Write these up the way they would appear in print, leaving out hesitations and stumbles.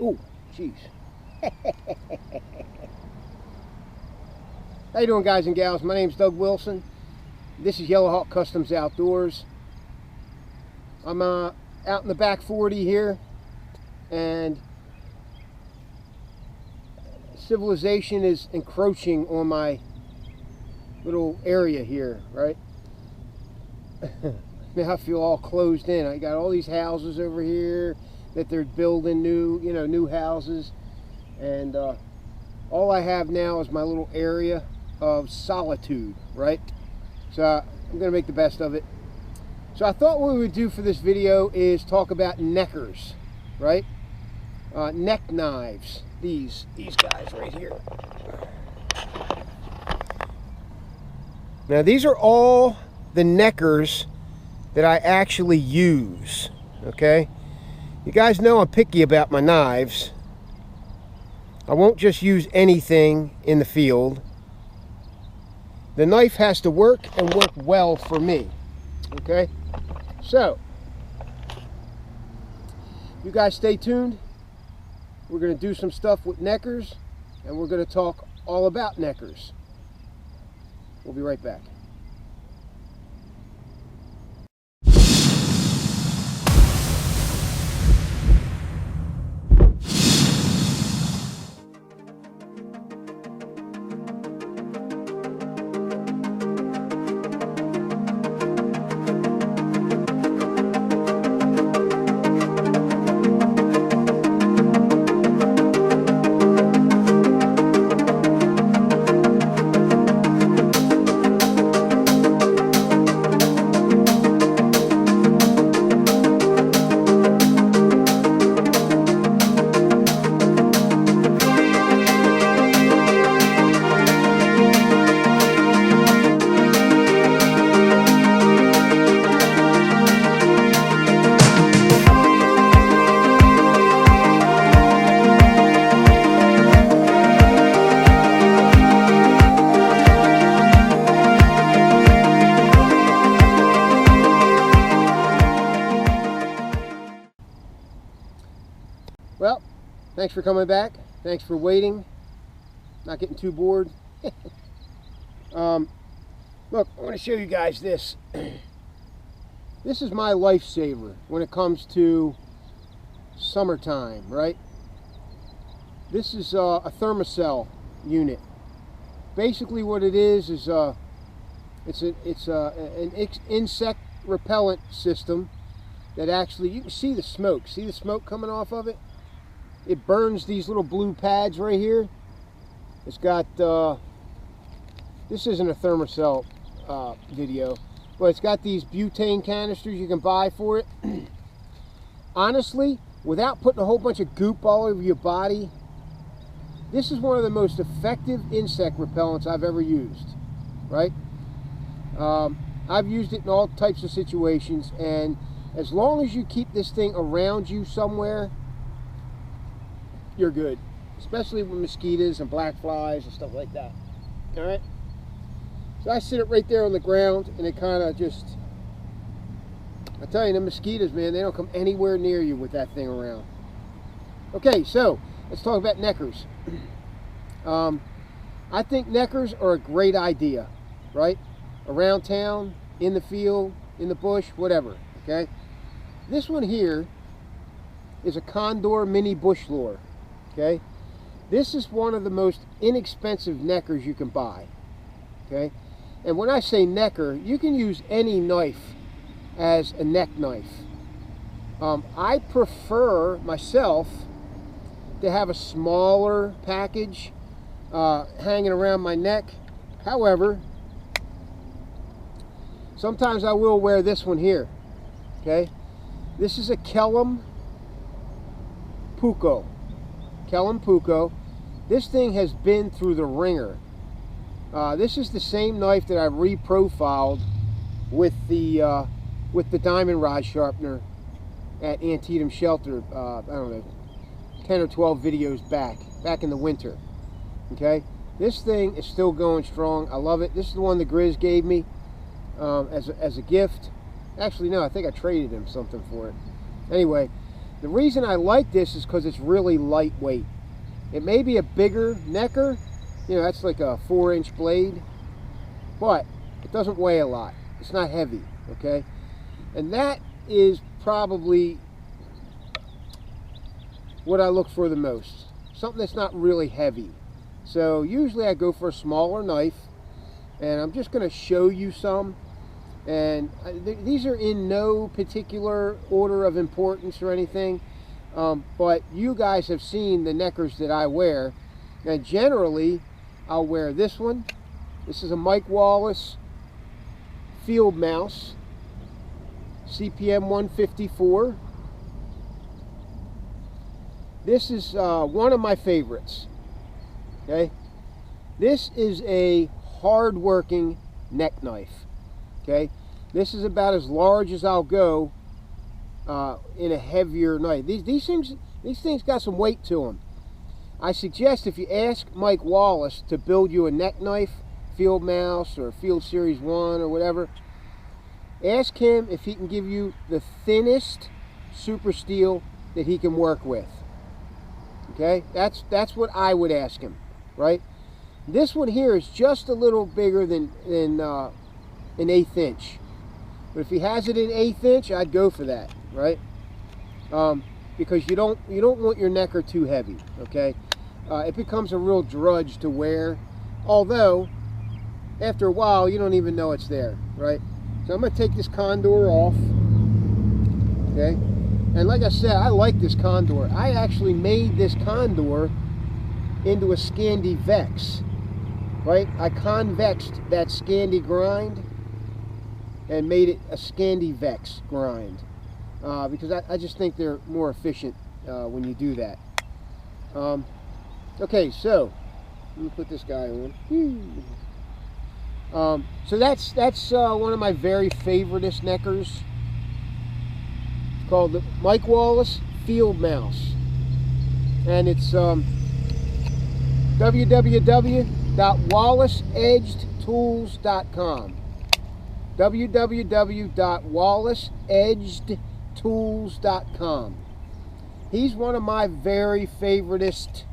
Oh, jeez. How you doing, guys and gals? My name's Doug Wilson. This is Yellow Hawk Customs Outdoors. I'm out in the back 40 here, and civilization is encroaching on my little area here, right? Now I feel all closed in. I got all these houses over here that they're building new houses, and all I have now is my little area of solitude, right? So I'm gonna make the best of it. So I thought what we would do for this video is talk about neckers, right? Neck knives, these guys right here. Now these are all the neckers that I actually use, okay? You guys know I'm picky about my knives. I won't just use anything in the field. The knife has to work and work well for me, okay? So, you guys stay tuned. We're going to do some stuff with neckers, and we're going to talk all about neckers. We'll be right back. Well, thanks for coming back. Thanks for waiting. Not getting too bored. Look, I want to show you guys this. This is my lifesaver when it comes to summertime, right? This is a thermocell unit. Basically what it is it's an insect repellent system that actually, you can see the smoke. See the smoke coming off of it? It burns these little blue pads right here. It's got, this isn't a thermocell video, but it's got these butane canisters you can buy for it. Honestly, without putting a whole bunch of goop all over your body, this is one of the most effective insect repellents I've ever used, right? I've used it in all types of situations, and as long as you keep this thing around you somewhere, you're good, especially with mosquitoes and black flies and stuff like that. All right, so I sit it right there on the ground, and it kind of just, I tell you, the mosquitoes, man, they don't come anywhere near you with that thing around. Okay, so let's talk about neckers. I think neckers are a great idea, right? Around town, in the field, in the bush, whatever. Okay, this one here is a Condor mini bush lure. Okay, this is one of the most inexpensive neckers you can buy. Okay, and when I say necker, you can use any knife as a neck knife. I prefer myself to have a smaller package hanging around my neck. However, sometimes I will wear this one here. Okay, this is a Kellum Puko. This thing has been through the ringer. This is the same knife that I reprofiled with the diamond rod sharpener at Antietam Shelter. I don't know, 10 or 12 videos back in the winter. Okay, this thing is still going strong. I love it. This is the one the Grizz gave me as a gift. Actually, no, I think I traded him something for it. Anyway, The reason I like this is because it's really lightweight. It may be a bigger necker, you know, that's like a 4-inch blade, but it doesn't weigh a lot. It's not heavy, okay? And that is probably what I look for the most. Something that's not really heavy. So usually I go for a smaller knife, and I'm just going to show you some. And these are in no particular order of importance or anything, but you guys have seen the neckers that I wear, and generally I'll wear this one. This is a Mike Wallace field mouse, CPM 154. This is one of my favorites. Okay, this is a hard-working neck knife. Okay, this is about as large as I'll go in a heavier knife. These things got some weight to them. I suggest if you ask Mike Wallace to build you a neck knife, field mouse or field series 1 or whatever, ask him if he can give you the thinnest super steel that he can work with. Okay, that's what I would ask him, right? This one here is just a little bigger than an 1/8 inch, but if he has it in 1/8 inch, I'd go for that, right? Because you don't want your necker too heavy. Okay, it becomes a real drudge to wear. Although after a while, you don't even know it's there, right? So I'm going to take this condor off. Okay, and like I said, I like this condor. I actually made this condor into a Scandi Vex, right? I convexed that Scandi grind and made it a Scandi Vex grind because I just think they're more efficient when you do that. Okay, so let me put this guy on. So that's one of my very favoriteest neckers. It's called the Mike Wallace Field Mouse, and it's www.wallaceedgedtools.com. www.wallaceedgedtools.com. He's one of my very favoritist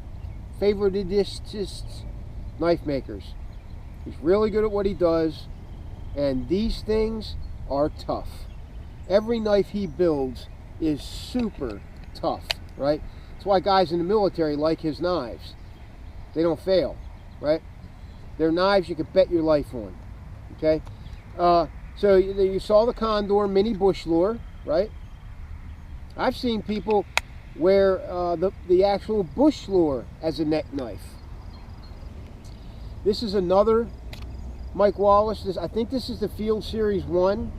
knife makers. He's really good at what he does, and these things are tough. Every knife he builds is super tough, right? That's why guys in the military like his knives. They don't fail, right? They're knives you can bet your life on. Okay, so you saw the Condor Mini Bush Lure, right? I've seen people wear the actual Bush Lure as a neck knife. This is another Mike Wallace. I think this is the Field Series 1.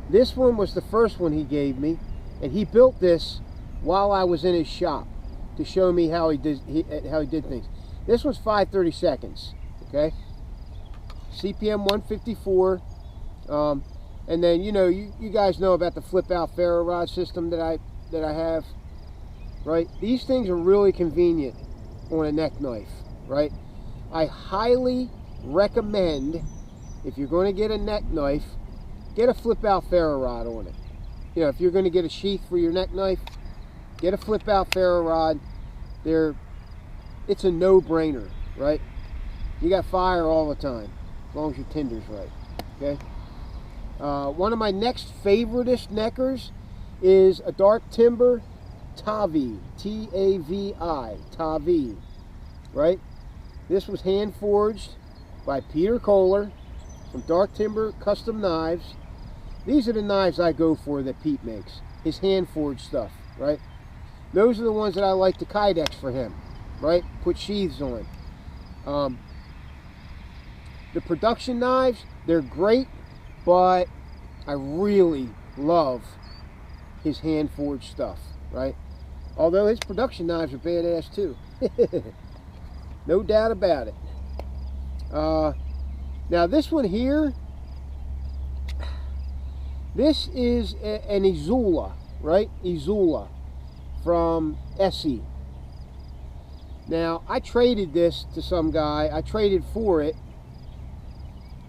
This one was the first one he gave me, and he built this while I was in his shop to show me how he did things. This was 5/32, okay? CPM 154, and then you guys know about the flip out ferro rod system that I have, right? These things are really convenient on a neck knife, right? I highly recommend, if you're going to get a neck knife, get a flip out ferro rod on it. If you're going to get a sheath for your neck knife, get a flip out ferro rod. It's a no-brainer, right? You got fire all the time, as long as your tinder's right. Okay. One of my next favoritist neckers is a dark timber Tavi, T-A-V-I, Tavi, right? This was hand forged by Peter Kohler from Dark Timber Custom Knives. These are the knives I go for that Pete makes, his hand forged stuff, right? Those are the ones that I like to KYDEX for him, right? Put sheaths on. The production knives, they're great, but I really love his hand forged stuff, right? Although his production knives are badass too. No doubt about it. Now this one here, this is an Izula, right? Izula from Essie. Now I traded this to some guy. I traded for it,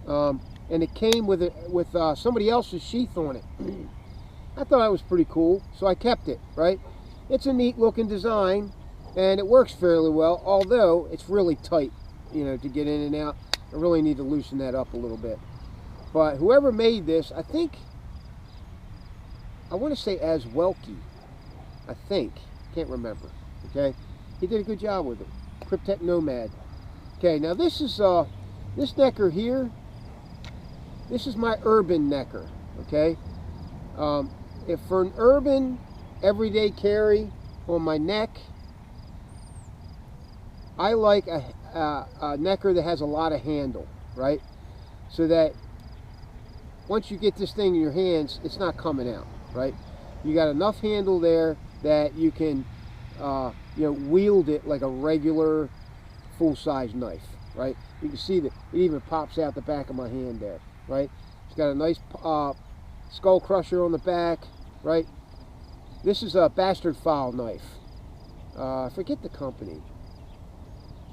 and it came with somebody else's sheath on it. I thought it was pretty cool, so I kept it, right? It's a neat looking design, and it works fairly well, although it's really tight, you know, to get in and out. I really need to loosen that up a little bit. But whoever made this, I think, I want to say as Welke, I think, can't remember, okay? He did a good job with it. Cryptek Nomad. Okay, now this is, this necker here, this is my urban necker, okay? If for an urban, everyday carry on my neck, I like a necker that has a lot of handle, right? So that once you get this thing in your hands, it's not coming out, right? You got enough handle there that you can, you know, wield it like a regular full-size knife, right? You can see that it even pops out the back of my hand there, right? It's got a nice skull crusher on the back, right? This is a bastard file knife. I forget the company.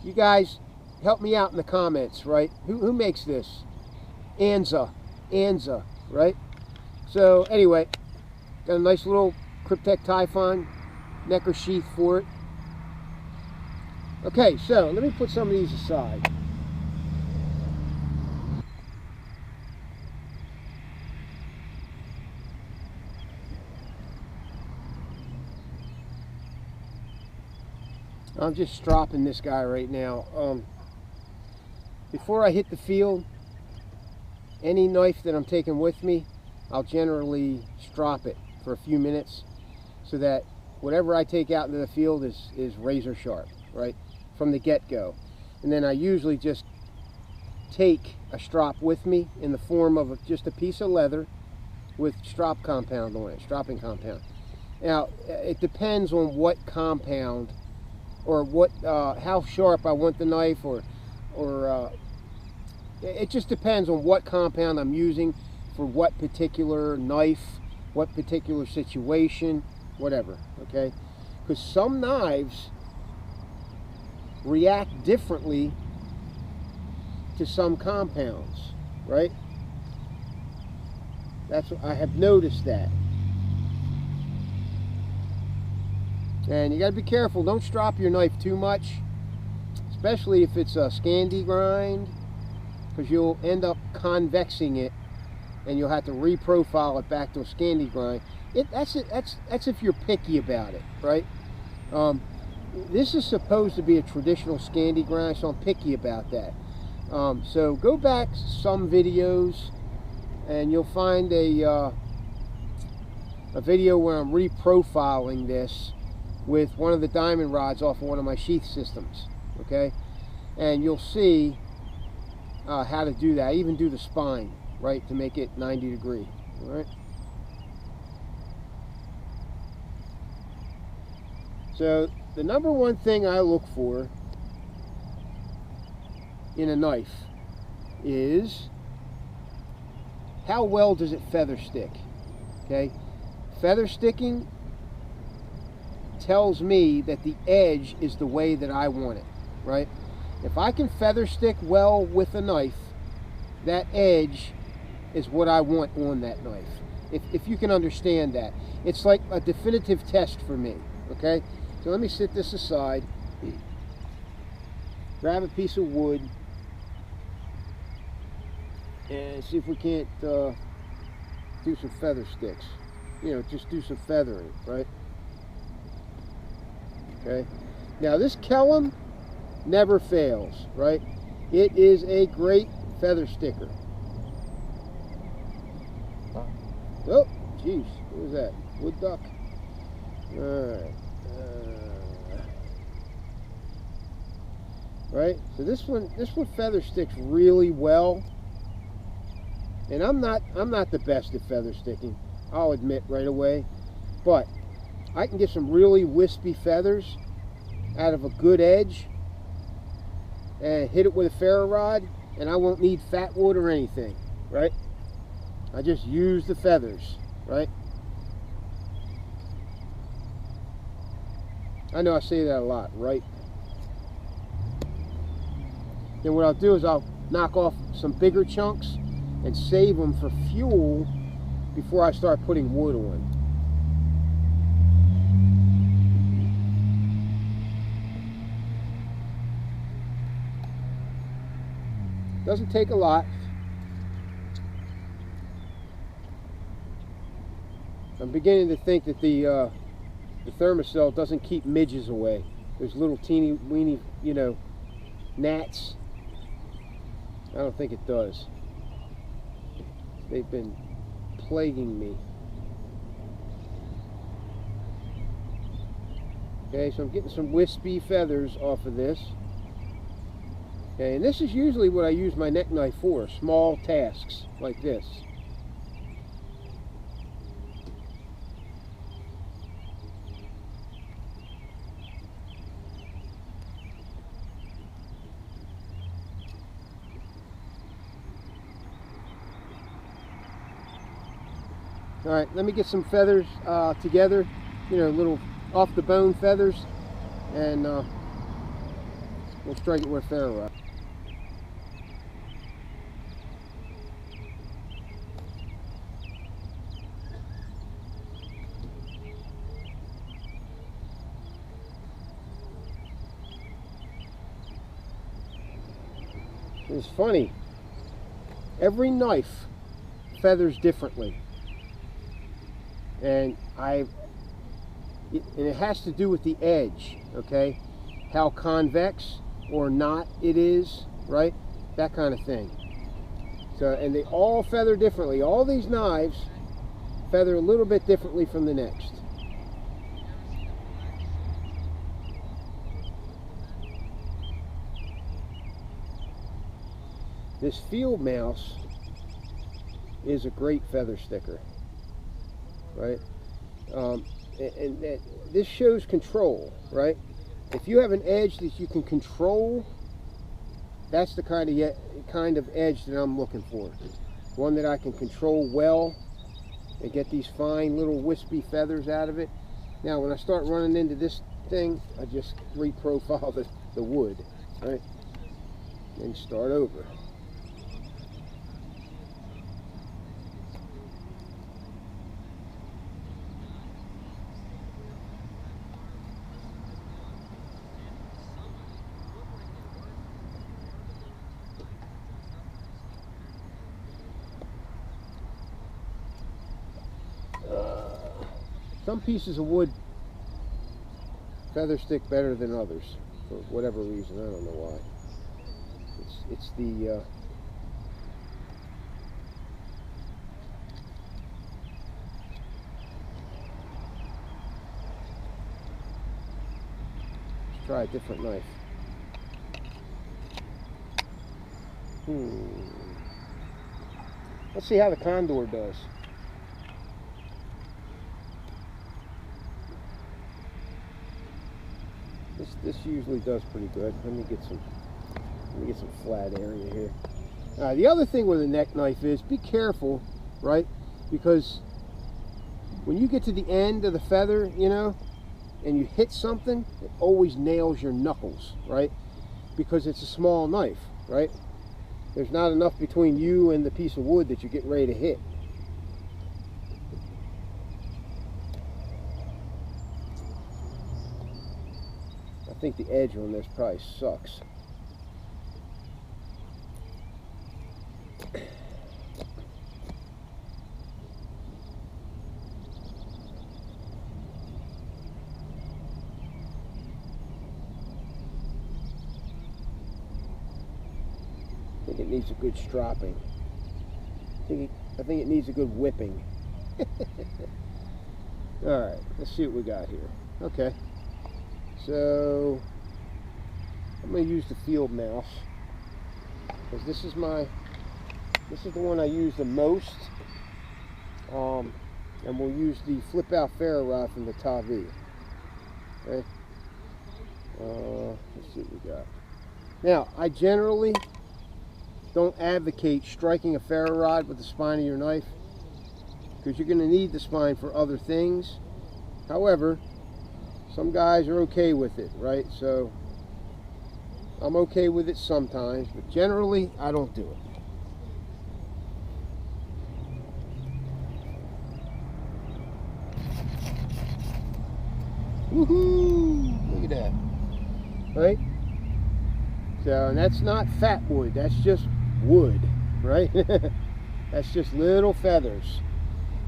You guys help me out in the comments, right? Who makes this? Anza, right? So anyway, got a nice little Cryptek Typhon necker sheath for it. Okay, so let me put some of these aside. I'm just stropping this guy right now. Before I hit the field, any knife that I'm taking with me, I'll generally strop it for a few minutes so that whatever I take out into the field is razor sharp, right, from the get-go. And then I usually just take a strop with me in the form of just a piece of leather with strop compound on it, stropping compound. Now, it depends on what compound or what, how sharp I want the knife, or it just depends on what compound I'm using for what particular knife, what particular situation, whatever, okay? Because some knives react differently to some compounds, right? That's what I have noticed that. And you got to be careful. Don't strop your knife too much, especially if it's a Scandi grind, because you'll end up convexing it, and you'll have to reprofile it back to a Scandi grind. That's if you're picky about it, right? This is supposed to be a traditional Scandi grind, so I'm picky about that. So go back some videos, and you'll find a video where I'm reprofiling this with one of the diamond rods off of one of my Sheath systems, okay? And you'll see how to do that. I even do the spine, right, to make it 90 degree, all right? So the number one thing I look for in a knife is how well does it feather stick, okay? Feather sticking tells me that the edge is the way that I want it, right? If I can feather stick well with a knife, that edge is what I want on that knife. If you can understand that. It's like a definitive test for me, okay? So let me set this aside, grab a piece of wood, and see if we can't do some feather sticks. You know, just do some feathering, right? Okay. Now this Kellum never fails, right? It is a great feather sticker. Oh, jeez, what was that? Wood duck. All right. Right. So this one feather sticks really well. And I'm not the best at feather sticking, I'll admit right away, but I can get some really wispy feathers out of a good edge and hit it with a ferro rod, and I won't need fat wood or anything, right? I just use the feathers, right? I know I say that a lot, right? Then what I'll do is I'll knock off some bigger chunks and save them for fuel before I start putting wood on. Doesn't take a lot. I'm beginning to think that the thermocell doesn't keep midges away. There's little teeny weeny, you know, gnats. I don't think it does. They've been plaguing me. Okay, so I'm getting some wispy feathers off of this. Okay, and this is usually what I use my neck knife for, small tasks like this. All right, let me get some feathers together, you know, little off the bone feathers, and we'll strike it with a ferro rod. It's funny, every knife feathers differently. And it has to do with the edge, okay? How convex or not it is, right? That kind of thing. So, and they all feather differently. All these knives feather a little bit differently from the next. This field mouse is a great feather sticker. Right, and this shows control, right? If you have an edge that you can control, that's the kind of edge that I'm looking for. One that I can control well and get these fine little wispy feathers out of it. Now, when I start running into this thing, I just reprofile the wood, right? And start over. Some pieces of wood feather stick better than others for whatever reason. I don't know why. It's the let's try a different knife. Let's see how the Condor does. This usually does pretty good. Let me get some flat area here. The other thing with a neck knife is be careful, right? Because when you get to the end of the feather, you know, and you hit something, it always nails your knuckles, right? Because it's a small knife, right? There's not enough between you and the piece of wood that you're getting ready to hit. I think the edge on this probably sucks. I think it needs a good stropping. I think it needs a good whipping. Alright, let's see what we got here. Okay. So I'm going to use the field mouse because this is the one I use the most, and we'll use the flip out ferro rod from the Tavi. Okay, let's see what we got. Now, I generally don't advocate striking a ferro rod with the spine of your knife because you're going to need the spine for other things. However, some guys are okay with it, right? So I'm okay with it sometimes, but generally I don't do it. Woohoo! Look at that. Right? So, and that's not fat wood, that's just wood, right? That's just little feathers.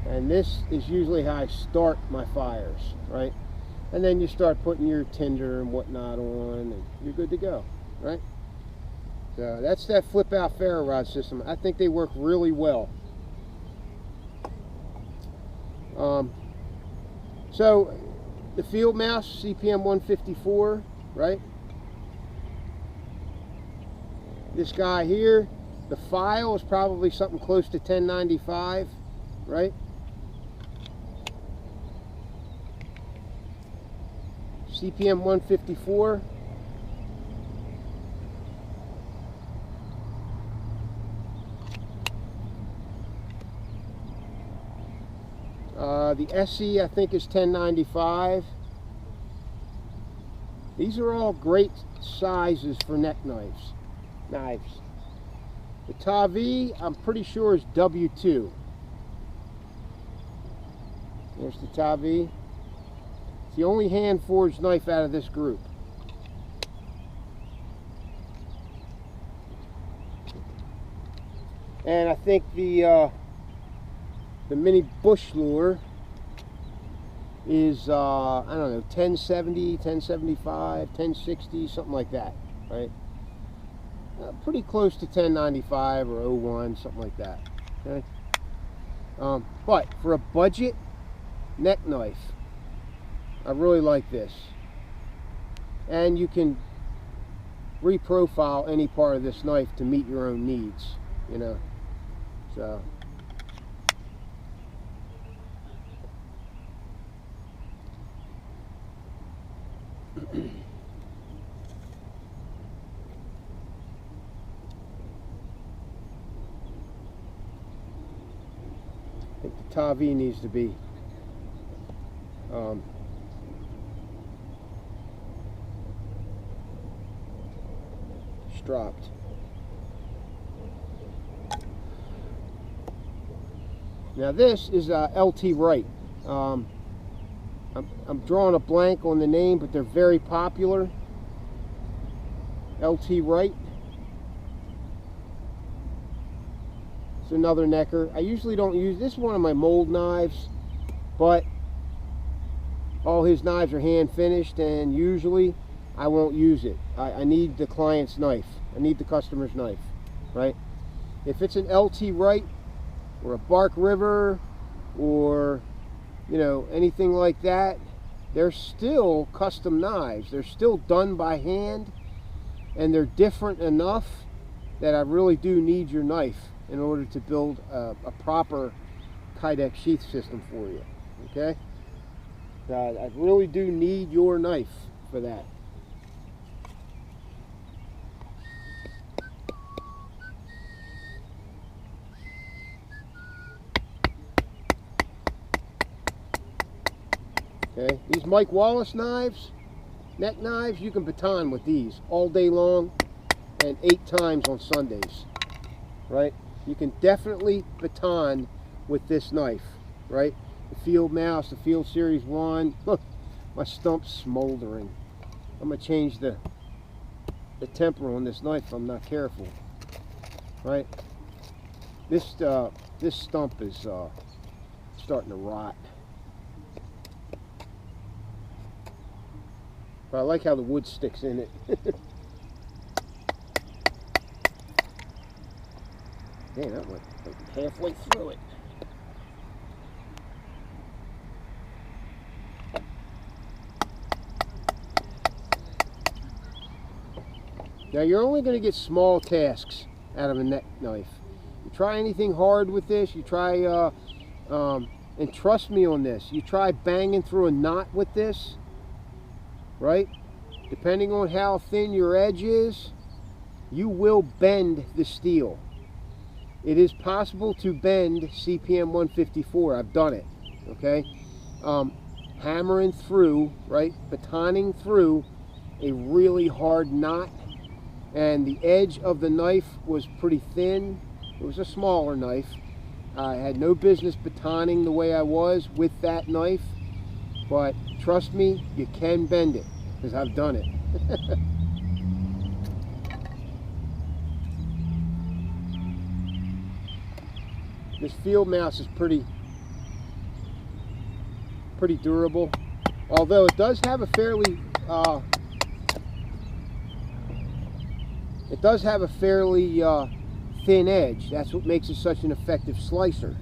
And this is usually how I start my fires, right? And then you start putting your tinder and whatnot on, and you're good to go, right? So that's that flip out ferro rod system. I think they work really well. So the field mouse, CPM 154, right? This guy here, the file is probably something close to 1095, right? CPM 154. The SE I think is 1095. These are all great sizes for neck knives. The Tavi I'm pretty sure is W2. There's the Tavi. It's the only hand forged knife out of this group. And I think the mini bush lure is I don't know, 1070, 1075, 1060, something like that, right? Pretty close to 1095 or 01, something like that. Okay. But for a budget neck knife, I really like this. And you can reprofile any part of this knife to meet your own needs, you know. So I think the Tavi needs to be stropped. Now this is LT Wright. I'm drawing a blank on the name, but they're very popular. LT Wright. It's another necker. I usually don't use this. Is one of my mold knives, but all his knives are hand finished, and usually I won't use it. I need the client's knife. I need the customer's knife, right? If it's an LT Wright or a Bark River or, you know, anything like that, they're still custom knives. They're still done by hand, and they're different enough that I really do need your knife in order to build a proper KYDEX sheath system for you, okay? I really do need your knife for that. Okay, these Mike Wallace knives, neck knives, you can baton with these all day long and 8 times on Sundays, right? You can definitely baton with this knife, right? The Field Mouse, the Field Series 1. Look, my stump's smoldering. I'm going to change the temper on this knife if I'm not careful, right? This stump is starting to rot. But I like how the wood sticks in it. Man, that went like halfway through it. Now you're only going to get small tasks out of a neck knife. You try anything hard with this, you try, and trust me on this, you try banging through a knot with this, right? Depending on how thin your edge is, you will bend the steel. It is possible to bend CPM 154. I've done it, okay? Hammering through, right? Batoning through a really hard knot, and the edge of the knife was pretty thin. It was a smaller knife. I had no business batoning the way I was with that knife, but trust me, you can bend it, because I've done it. This field mouse is pretty durable, although it does have a fairly thin edge. That's what makes it such an effective slicer.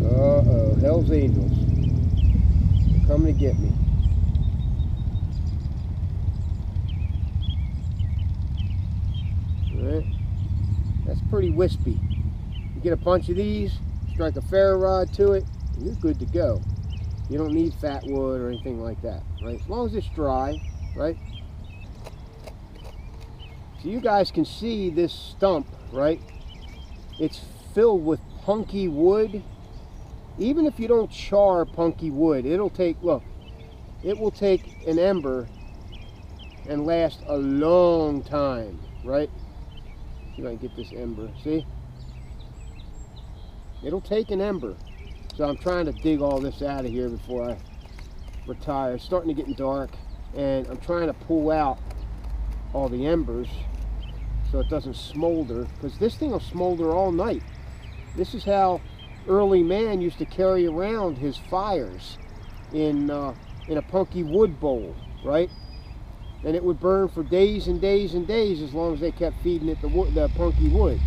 Uh-oh, Hell's Angels. They're coming to get me. Alright. That's pretty wispy. You get a bunch of these, strike a ferro rod to it, and you're good to go. You don't need fat wood or anything like that, right? As long as it's dry, right? So you guys can see this stump, right? It's filled with punky wood. Even if you don't char punky wood, it'll take, look, it will take an ember and last a long time, right? See if I can get this ember, see? It'll take an ember. So I'm trying to dig all this out of here before I retire. It's starting to get dark, and I'm trying to pull out all the embers so it doesn't smolder, because this thing will smolder all night. This is how early man used to carry around his fires in a punky wood bowl, right? And it would burn for days and days and days as long as they kept feeding it the punky wood.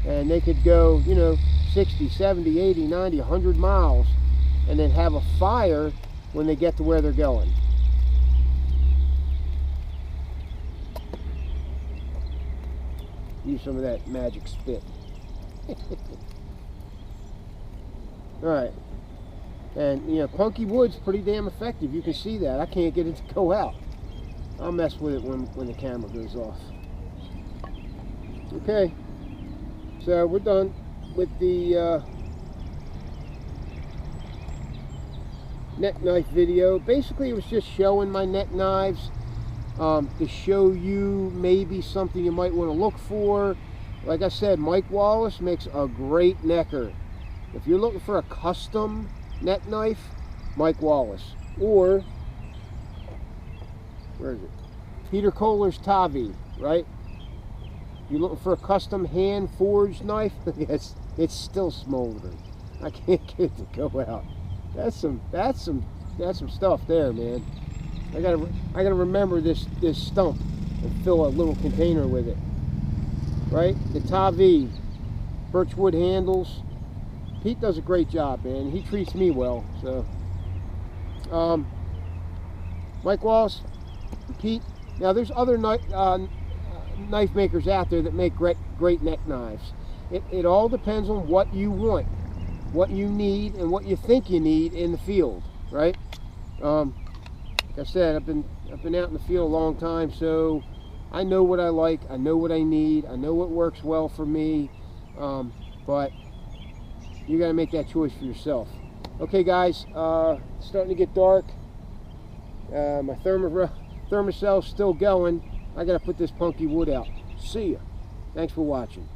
And they could go, you know, 60, 70, 80, 90, 100 miles and then have a fire when they get to where they're going. Use some of that magic spit. Alright. And, you know, punky wood's pretty damn effective. You can see that. I can't get it to go out. I'll mess with it when the camera goes off. Okay. So we're done with the neck knife video. Basically, it was just showing my neck knives to show you maybe something you might want to look for. Like I said, Mike Wallace makes a great necker. If you're looking for a custom neck knife, Mike Wallace. Or, where is it? Peter Kohler's Tavi, right? You're looking for a custom hand-forged knife? Yes, it's still smoldering. I can't get it to go out. That's some stuff there, man. I gotta remember this stump and fill a little container with it. Right? The Tavi, birchwood handles. Pete does a great job, man. He treats me well. So, Mike Wallace, Pete. Now, there's other knife makers out there that make great neck knives. It all depends on what you want, what you need, and what you think you need in the field, right? Like I said, I've been out in the field a long time, so I know what I like, I know what I need, I know what works well for me, but you got to make that choice for yourself. Okay, guys, it's starting to get dark. My thermocell's still going. I got to put this punky wood out. See ya. Thanks for watching.